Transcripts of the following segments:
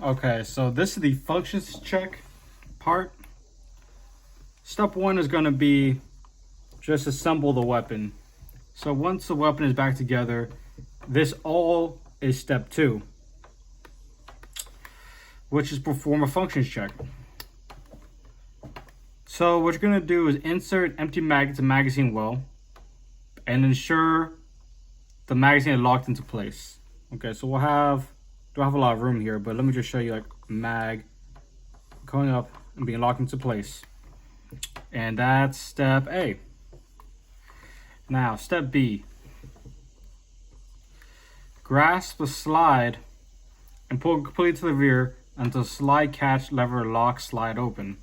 Okay, so this is the functions check part. Step one is going to be just assemble the weapon. So once the weapon is back together, this all is step two, which is perform a functions check. So what you're going to do is insert empty mag into magazine well and ensure the magazine is locked into place. Okay, so don't have a lot of room here, but let me just show you like mag going up and being locked into place. And that's step A. Now, step B. Grasp the slide and pull completely to the rear until slide catch lever lock slide open.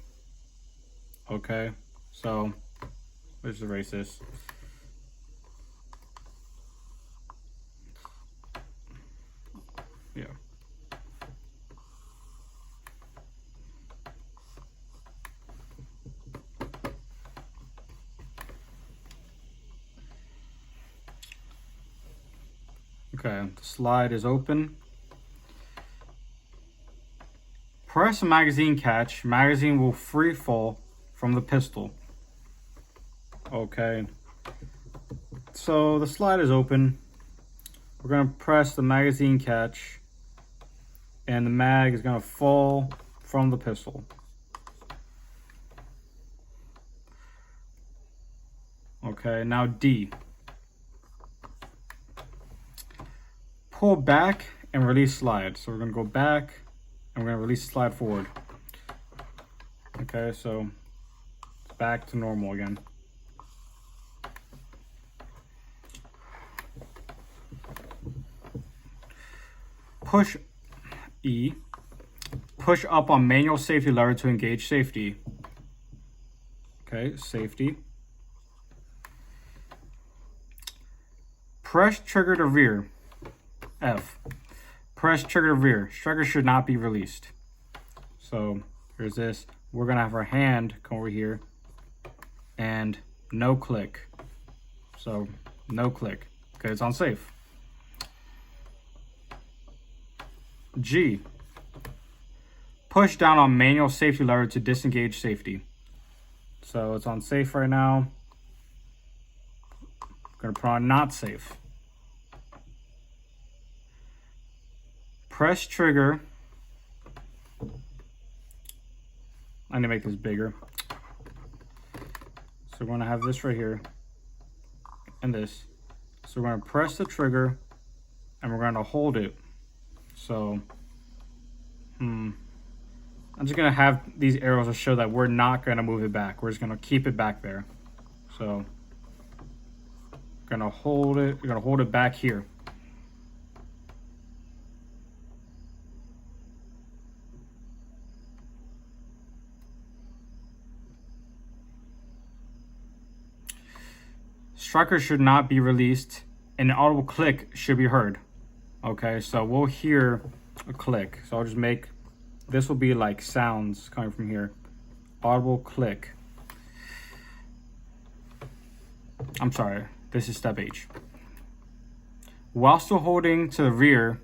Okay, so let's erase this. Yeah. Okay, the slide is open. Press the magazine catch. Magazine will free fall from the pistol. Okay. So the slide is open. We're going to press the magazine catch and the mag is going to fall from the pistol. Okay, now D. Pull back and release slide. So we're going to go back and we're going to release slide forward. Okay, so it's back to normal again. Push E. Push up on manual safety lever to engage safety. Okay, safety. Press trigger to rear. F. Press trigger to rear. Trigger should not be released. So here's this. We're gonna have our hand come over here and no click. So no click because it's unsafe. G. Push down on manual safety lever to disengage safety. So it's on safe right now. I'm gonna put on not safe. Press trigger. I need to make this bigger. So we're gonna have this right here and this. So we're gonna press the trigger and we're gonna hold it. So I'm just gonna have these arrows to show that we're not gonna move it back. We're just gonna keep it back there. So gonna hold it. We're gonna hold it back here. Striker should not be released and an audible click should be heard. Okay, so we'll hear a click. So I'll just make, this will be like sounds coming from here. Audible click. I'm sorry, this is step H. While still holding to the rear,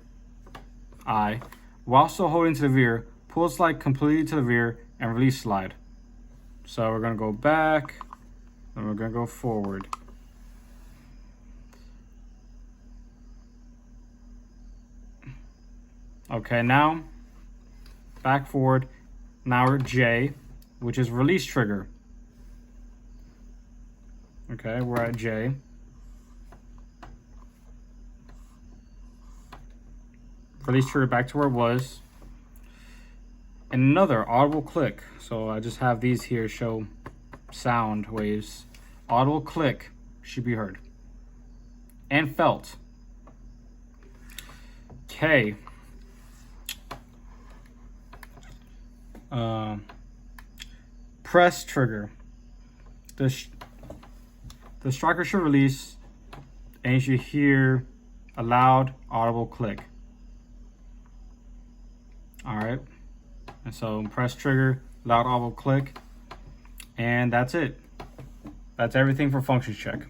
while still holding to the rear, pull slide completely to the rear and release slide. So we're gonna go back, then we're gonna go forward. Okay, now back forward. Now we're J, which is release trigger. Okay, we're at J. Release trigger back to where it was. And another audible click. So I just have these here show sound waves. Audible click should be heard and felt. K. Press trigger. The striker should release and you should hear a loud audible click. All right, and so press trigger, loud audible click, and that's it. That's everything for functions check.